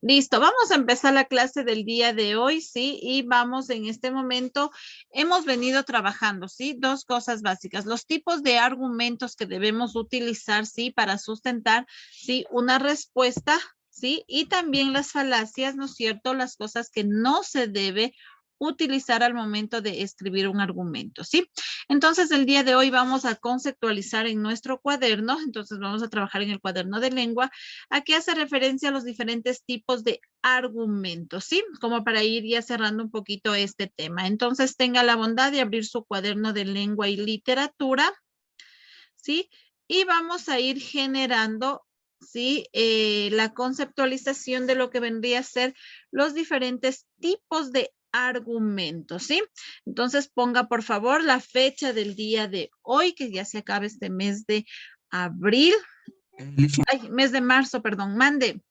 Listo, vamos a empezar la clase del día de hoy, ¿sí? Y vamos en este momento, hemos venido trabajando, ¿sí? Dos cosas básicas, los tipos de argumentos que debemos utilizar, ¿sí? Para sustentar, ¿sí? Una respuesta, ¿sí? Y también las falacias, ¿no es cierto? Las cosas que no se debe utilizar al momento de escribir un argumento, ¿sí? Entonces, el día de hoy vamos a conceptualizar en nuestro cuaderno, entonces vamos a trabajar en el cuaderno de lengua. Aquí hace referencia a los diferentes tipos de argumentos, ¿sí? Como para ir ya cerrando un poquito este tema. Entonces, tenga la bondad de abrir su cuaderno de lengua y literatura, ¿sí? Y vamos a ir generando, ¿sí? La conceptualización de lo que vendría a ser los diferentes tipos de argumentos, ¿sí? Entonces, ponga por favor la fecha del día de hoy, que ya se acaba este mes de abril. Mes de marzo, perdón, mande.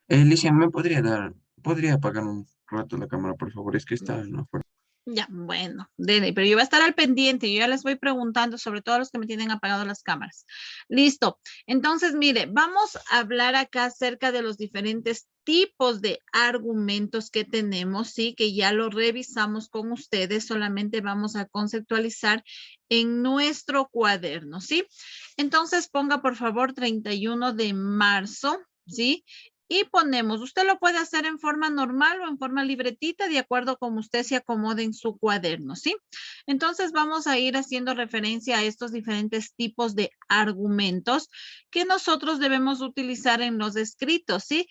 Alicia, podría apagar un rato la cámara, por favor? Es que está no, fuera. Ya, bueno, Dene, pero yo voy a estar al pendiente, yo ya les voy preguntando, sobre todo a los que me tienen apagado las cámaras. Listo. Entonces, mire, vamos a hablar acá acerca de los diferentes tipos de argumentos que tenemos, sí, que ya lo revisamos con ustedes, solamente vamos a conceptualizar en nuestro cuaderno, ¿sí? Entonces, ponga por favor 31 de marzo, ¿sí? Y ponemos, usted lo puede hacer en forma normal o en forma libretita, de acuerdo como usted se acomode en su cuaderno, ¿sí? Entonces vamos a ir haciendo referencia a estos diferentes tipos de argumentos que nosotros debemos utilizar en los escritos, ¿sí?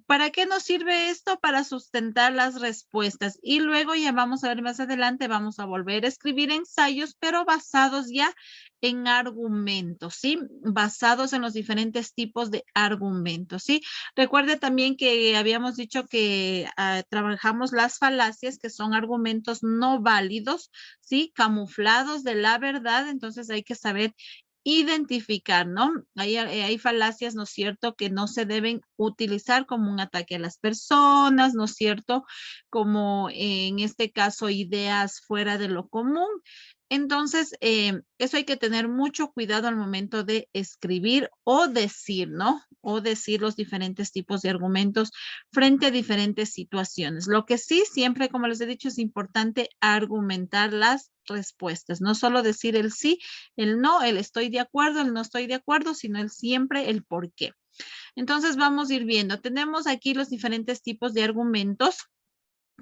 ¿Para qué nos sirve esto? Para sustentar las respuestas. Y luego ya vamos a ver más adelante, vamos a volver a escribir ensayos, pero basados ya en argumentos, ¿sí? Basados en los diferentes tipos de argumentos, ¿sí? Recuerde también que habíamos dicho que trabajamos las falacias, que son argumentos no válidos, ¿sí? Camuflados de la verdad, entonces hay que saber identificar, ¿no? Hay falacias, ¿no es cierto?, que no se deben utilizar como un ataque a las personas, ¿no es cierto?, como en este caso ideas fuera de lo común. Entonces, eso hay que tener mucho cuidado al momento de escribir o decir, ¿no? O decir los diferentes tipos de argumentos frente a diferentes situaciones. Lo que sí, siempre, como les he dicho, es importante argumentar las respuestas, no solo decir el sí, el no, el estoy de acuerdo, el no estoy de acuerdo, sino el siempre el por qué. Entonces, vamos a ir viendo. Tenemos aquí los diferentes tipos de argumentos.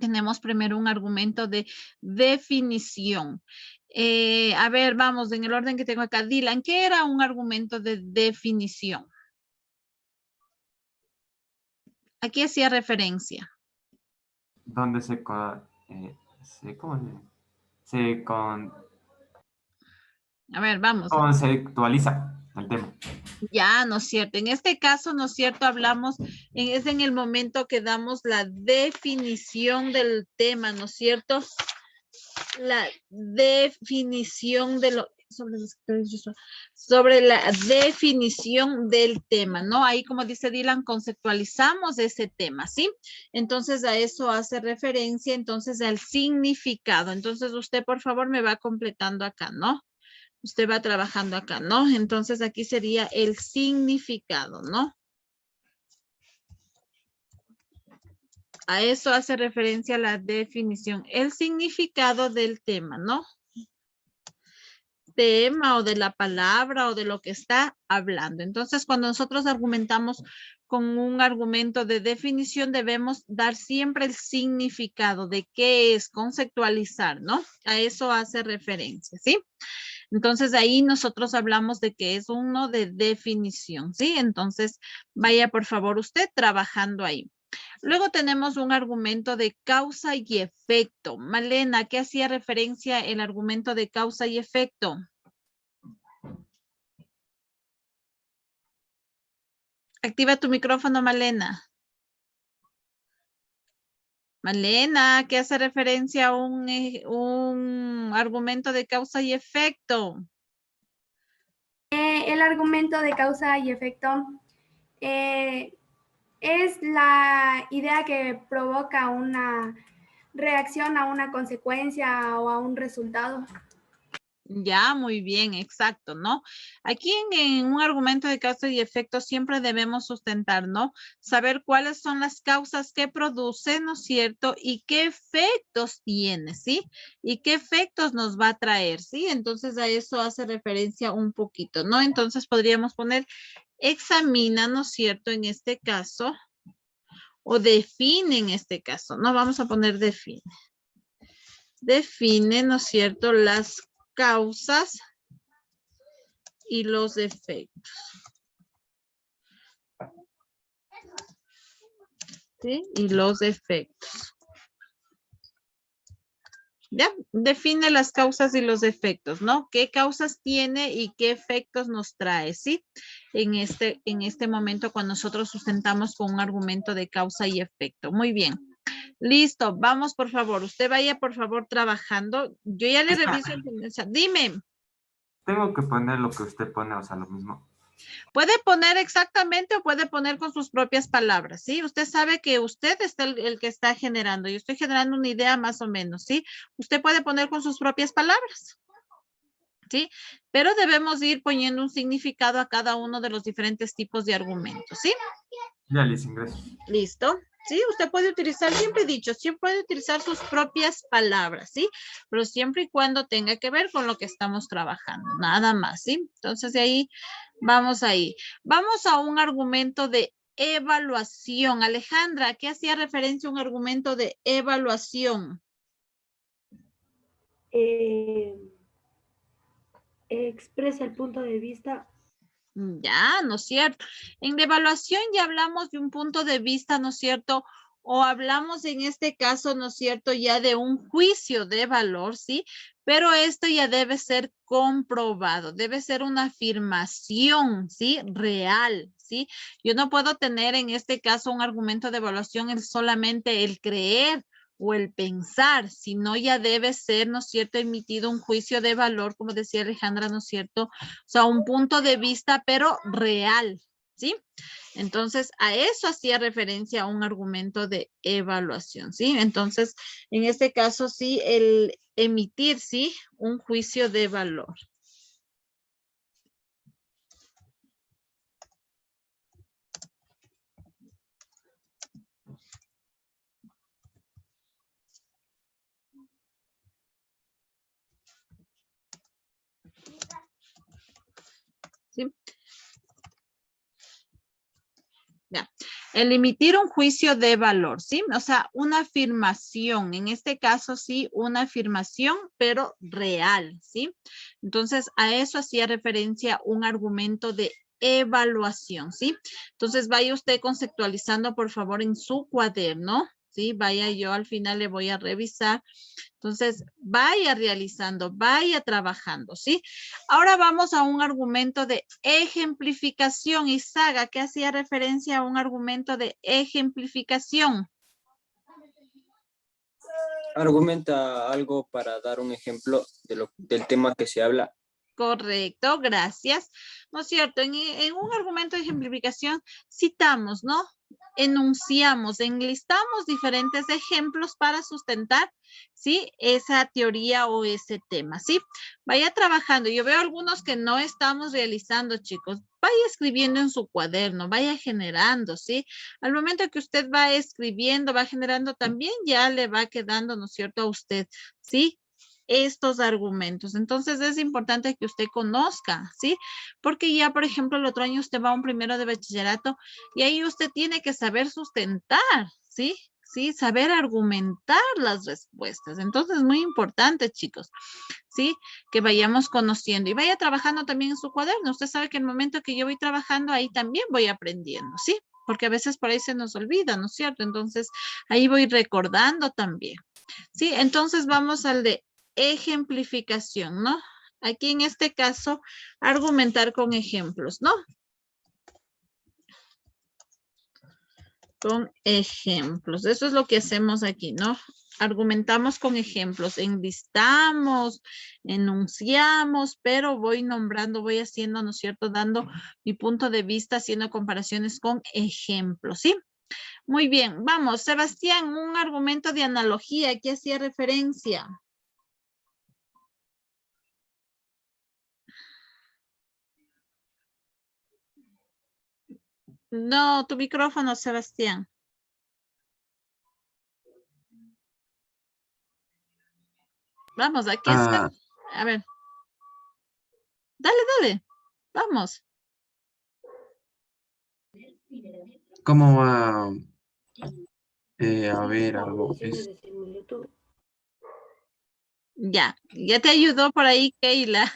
Tenemos primero un argumento de definición. A ver, vamos, en el orden que tengo acá. Dylan, ¿qué era un argumento de definición? Aquí hacía referencia. Donde A ver, vamos. conceptualiza el tema. Ya, ¿no es cierto? En este caso, ¿no es cierto? Hablamos, es en el momento que damos la definición del tema, ¿no es cierto? La definición de lo, sobre la definición del tema, ¿no? Ahí, como dice Dylan, conceptualizamos ese tema, ¿sí? Entonces, a eso hace referencia, entonces, al significado. Entonces, usted, por favor, me va completando acá, ¿no? Usted va trabajando acá, ¿no? Entonces, aquí sería el significado, ¿no? A eso hace referencia la definición, el significado del tema, ¿no? Tema o de la palabra o de lo que está hablando. Entonces, cuando nosotros argumentamos con un argumento de definición, debemos dar siempre el significado de qué es, conceptualizar, ¿no? A eso hace referencia, ¿sí? Entonces, ahí nosotros hablamos de que es uno de definición, ¿sí? Entonces, vaya por favor usted trabajando ahí. Luego tenemos un argumento de causa y efecto. Malena, ¿qué hacía referencia el argumento de causa y efecto? Activa tu micrófono, Malena. Malena, ¿qué hace referencia a un argumento de causa y efecto? El argumento de causa y efecto es la idea que provoca una reacción a una consecuencia o a un resultado. Ya, muy bien, exacto, ¿no? Aquí en un argumento de causa y efecto siempre debemos sustentar, ¿no? Saber cuáles son las causas que producen, ¿no es cierto? Y qué efectos tiene, ¿sí? Y qué efectos nos va a traer, ¿sí? Entonces a eso hace referencia un poquito, ¿no? Entonces podríamos poner examina, ¿no es cierto? En este caso, o define en este caso, ¿no? Vamos a poner define. Define, ¿no es cierto? Las causas y los efectos. ¿Sí? Y los efectos. Ya, define las causas y los efectos, ¿no? ¿Qué causas tiene y qué efectos nos trae, ¿sí? En este momento cuando nosotros sustentamos con un argumento de causa y efecto. Muy bien. Listo, vamos por favor. Usted vaya por favor trabajando. Yo ya le reviso. Dime. Tengo que poner lo que usted pone, o sea, lo mismo. Puede poner exactamente o puede poner con sus propias palabras, ¿sí? Usted sabe que usted está el que está generando. Yo estoy generando una idea más o menos, ¿sí? Usted puede poner con sus propias palabras, ¿sí? Pero debemos ir poniendo un significado a cada uno de los diferentes tipos de argumentos, ¿sí? Ya les ingreso. ¿Listo? Sí, usted puede utilizar, siempre he dicho, siempre puede utilizar sus propias palabras, ¿sí? Pero siempre y cuando tenga que ver con lo que estamos trabajando, nada más, ¿sí? Entonces de ahí, vamos ahí. Vamos a un argumento de evaluación. Alejandra, ¿a qué hacía referencia un argumento de evaluación? Expresa el punto de vista. Ya, ¿no es cierto? En la evaluación ya hablamos de un punto de vista, ¿no es cierto? O hablamos en este caso, ¿no es cierto? Ya de un juicio de valor, ¿sí? Pero esto ya debe ser comprobado, debe ser una afirmación, ¿sí? Real, ¿sí? Yo no puedo tener en este caso un argumento de evaluación el solamente el creer o el pensar, sino ya debe ser, ¿no es cierto?, emitido un juicio de valor, como decía Alejandra, ¿no es cierto?, o sea, un punto de vista, pero real, ¿sí? Entonces, a eso hacía referencia un argumento de evaluación, ¿sí? Entonces, en este caso, sí, el emitir, ¿sí?, un juicio de valor. ¿Sí? Ya. El emitir un juicio de valor, ¿sí? O sea, una afirmación, en este caso sí, una afirmación, pero real, ¿sí? Entonces, a eso hacía referencia un argumento de evaluación, ¿sí? Entonces, vaya usted conceptualizando, por favor, en su cuaderno, ¿sí? Vaya, yo al final le voy a revisar. Entonces, vaya realizando, vaya trabajando, ¿sí? Ahora vamos a un argumento de ejemplificación. Isaga, ¿qué hacía referencia a un argumento de ejemplificación? Argumenta algo para dar un ejemplo del tema que se habla. Correcto, gracias. ¿No es cierto? En un argumento de ejemplificación citamos, ¿no? Enunciamos, enlistamos diferentes ejemplos para sustentar, ¿sí? Esa teoría o ese tema, ¿sí? Vaya trabajando. Yo veo algunos que no estamos realizando, chicos. Vaya escribiendo en su cuaderno, vaya generando, ¿sí? Al momento que usted va escribiendo, va generando, también ya le va quedando, ¿no es cierto?, a usted, ¿sí?, estos argumentos. Entonces es importante que usted conozca, ¿sí? Porque ya, por ejemplo, el otro año usted va a un primero de bachillerato y ahí usted tiene que saber sustentar, ¿sí? Sí, saber argumentar las respuestas. Entonces es muy importante, chicos, ¿sí? Que vayamos conociendo y vaya trabajando también en su cuaderno. Usted sabe que el momento que yo voy trabajando, ahí también voy aprendiendo, ¿sí? Porque a veces por ahí se nos olvida, ¿no es cierto? Entonces ahí voy recordando también, ¿sí? Entonces vamos al de ejemplificación, ¿no? Aquí en este caso, argumentar con ejemplos, ¿no? Con ejemplos. Eso es lo que hacemos aquí, ¿no? Argumentamos con ejemplos, enlistamos, enunciamos, pero voy nombrando, voy haciendo, ¿no es cierto?, dando mi punto de vista, haciendo comparaciones con ejemplos, ¿sí? Muy bien, vamos, Sebastián, un argumento de analogía, ¿qué hacía referencia? No, tu micrófono, Sebastián. Vamos, aquí está. Ah, A ver. Dale, dale. Vamos. ¿cómo va? A ver, algo Relaciones es. de similitud. Ya te ayudó por ahí, Keila.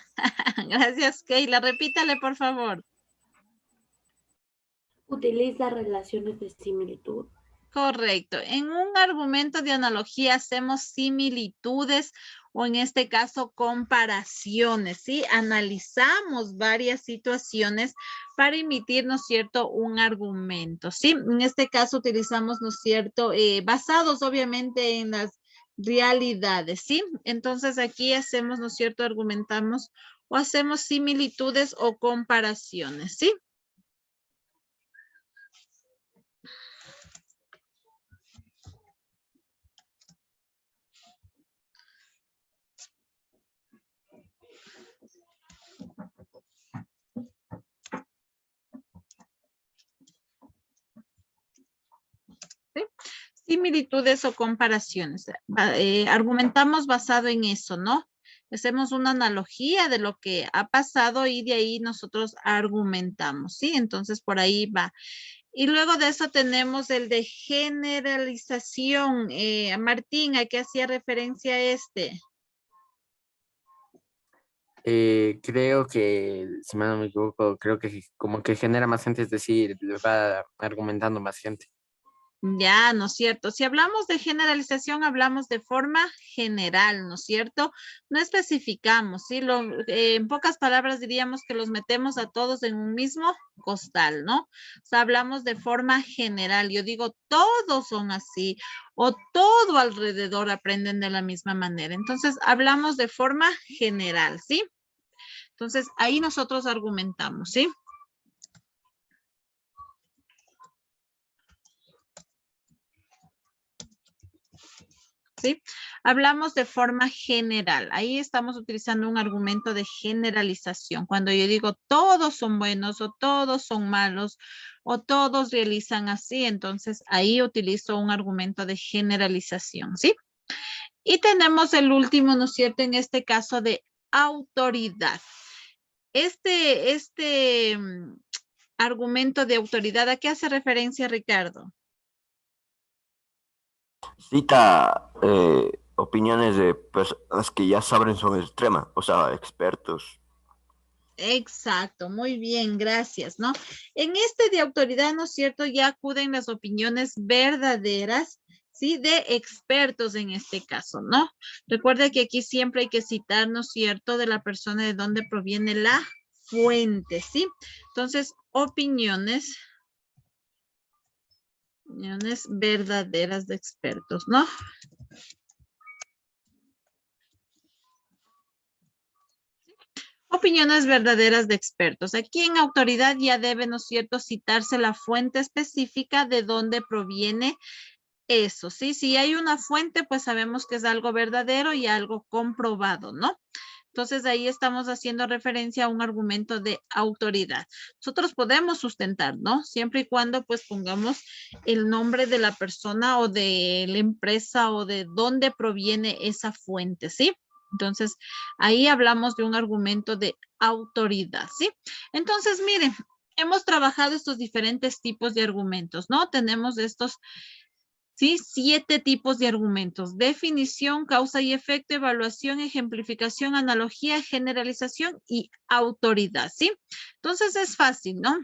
Gracias, Keila. Repítale, por favor. Utiliza relaciones de similitud. Correcto. En un argumento de analogía hacemos similitudes o en este caso comparaciones, ¿sí? Analizamos varias situaciones para emitir, ¿no es cierto?, un argumento, ¿sí? En este caso utilizamos, ¿no es cierto?, basados obviamente en las realidades, ¿sí? Entonces aquí hacemos, ¿no es cierto?, argumentamos o hacemos similitudes o comparaciones, ¿sí? ¿Sí? Similitudes o comparaciones. Argumentamos basado en eso, ¿no? Hacemos una analogía de lo que ha pasado y de ahí nosotros argumentamos, ¿sí? Entonces por ahí va. Y luego de eso tenemos el de generalización. Martín, ¿a qué hacía referencia este? Creo que, si mal no me equivoco, creo que como que genera más gente, es decir, le va argumentando más gente. Ya, ¿no es cierto? Si hablamos de generalización, hablamos de forma general, ¿no es cierto? No especificamos, ¿sí? En pocas palabras diríamos que los metemos a todos en un mismo costal, ¿no? O sea, hablamos de forma general. Yo digo, todos son así o todo alrededor aprenden de la misma manera. Entonces, hablamos de forma general, ¿sí? Entonces, ahí nosotros argumentamos, ¿sí? ¿Sí? Hablamos de forma general. Ahí estamos utilizando un argumento de generalización. Cuando yo digo todos son buenos o todos son malos o todos realizan así, entonces ahí utilizo un argumento de generalización, ¿sí? Y tenemos el último, ¿no es cierto? En este caso de autoridad. Este argumento de autoridad, ¿a qué hace referencia, Ricardo? Cita opiniones de personas que ya saben sobre el tema, o sea, expertos. Exacto, muy bien, gracias, ¿no? En este de autoridad, ¿no es cierto? Ya acuden las opiniones verdaderas, ¿sí? De expertos en este caso, ¿no? Recuerda que aquí siempre hay que citar, ¿no es cierto? De la persona de dónde proviene la fuente, ¿sí? Entonces, opiniones verdaderas de expertos, ¿no? Opiniones verdaderas de expertos. Aquí en autoridad ya debe, ¿no es cierto?, citarse la fuente específica de dónde proviene eso, ¿sí? Si hay una fuente, pues sabemos que es algo verdadero y algo comprobado, ¿no? Entonces ahí estamos haciendo referencia a un argumento de autoridad. Nosotros podemos sustentar, ¿no? Siempre y cuando pues pongamos el nombre de la persona o de la empresa o de dónde proviene esa fuente, ¿sí? Entonces, ahí hablamos de un argumento de autoridad, ¿sí? Entonces, miren, hemos trabajado estos diferentes tipos de argumentos, ¿no? Tenemos estos, ¿sí? 7 tipos de argumentos: definición, causa y efecto, evaluación, ejemplificación, analogía, generalización y autoridad, ¿sí? Entonces, es fácil, ¿no?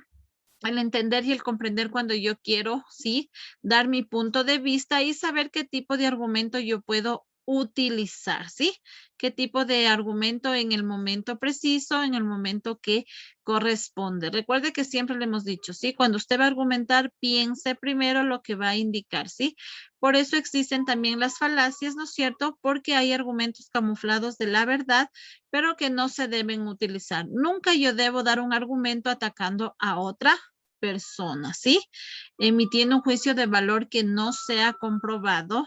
El entender y el comprender cuando yo quiero, ¿sí?, dar mi punto de vista y saber qué tipo de argumento yo puedo utilizar, ¿sí? Qué tipo de argumento en el momento preciso, en el momento que corresponde. Recuerde que siempre le hemos dicho, ¿sí? Cuando usted va a argumentar, piense primero lo que va a indicar, ¿sí? Por eso existen también las falacias, ¿no es cierto? Porque hay argumentos camuflados de la verdad, pero que no se deben utilizar. Nunca yo debo dar un argumento atacando a otra persona, ¿sí? Emitiendo un juicio de valor que no sea comprobado.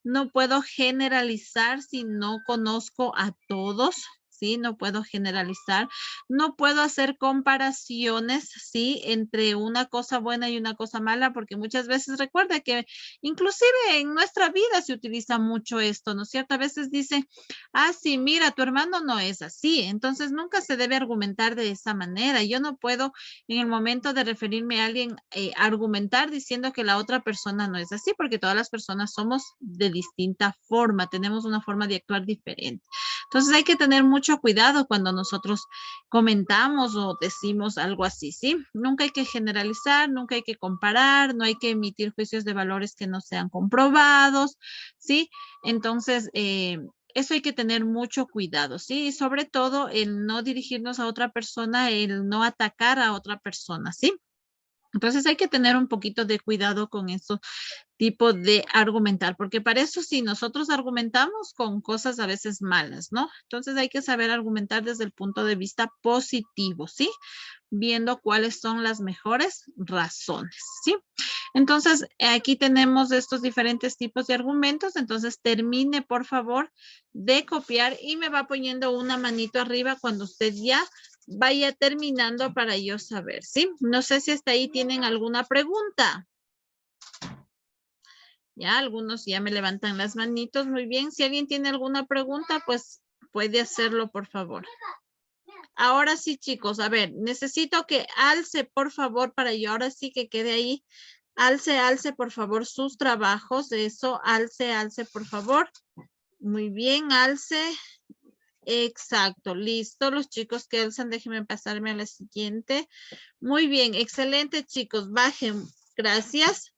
No puedo generalizar si no conozco a todos, ¿sí? No puedo generalizar, no puedo hacer comparaciones, ¿sí? Entre una cosa buena y una cosa mala, porque muchas veces recuerda que inclusive en nuestra vida se utiliza mucho esto, ¿no es cierto? A veces dice, ah, sí, mira, tu hermano no es así, entonces nunca se debe argumentar de esa manera. Yo no puedo en el momento de referirme a alguien argumentar diciendo que la otra persona no es así, porque todas las personas somos de distinta forma, tenemos una forma de actuar diferente. Entonces hay que tener mucho cuidado cuando nosotros comentamos o decimos algo así, ¿sí? Nunca hay que generalizar, nunca hay que comparar, no hay que emitir juicios de valores que no sean comprobados, ¿sí? Entonces, eso hay que tener mucho cuidado, ¿sí? Y sobre todo el no dirigirnos a otra persona, el no atacar a otra persona, ¿sí? Entonces hay que tener un poquito de cuidado con eso tipo de argumentar, porque para eso sí, nosotros argumentamos con cosas a veces malas, ¿no? Entonces hay que saber argumentar desde el punto de vista positivo, ¿sí? Viendo cuáles son las mejores razones, ¿sí? Entonces, aquí tenemos estos diferentes tipos de argumentos, entonces termine, por favor, de copiar y me va poniendo una manito arriba cuando usted ya vaya terminando para yo saber, ¿sí? No sé si hasta ahí tienen alguna pregunta. Ya, algunos ya me levantan las manitos. Muy bien. Si alguien tiene alguna pregunta, pues puede hacerlo, por favor. Ahora sí, chicos. A ver, necesito que alce, por favor, para yo ahora sí que quede ahí. Alce, por favor, sus trabajos. Eso, alce, por favor. Muy bien, alce. Exacto, listo. Los chicos que alzan, déjenme pasarme a la siguiente. Muy bien, excelente, chicos. Bajen. Gracias.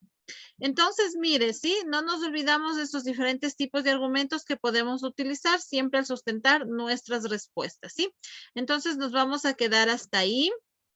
Entonces, mire, sí, no nos olvidamos de esos diferentes tipos de argumentos que podemos utilizar siempre al sustentar nuestras respuestas, ¿sí? Entonces, nos vamos a quedar hasta ahí.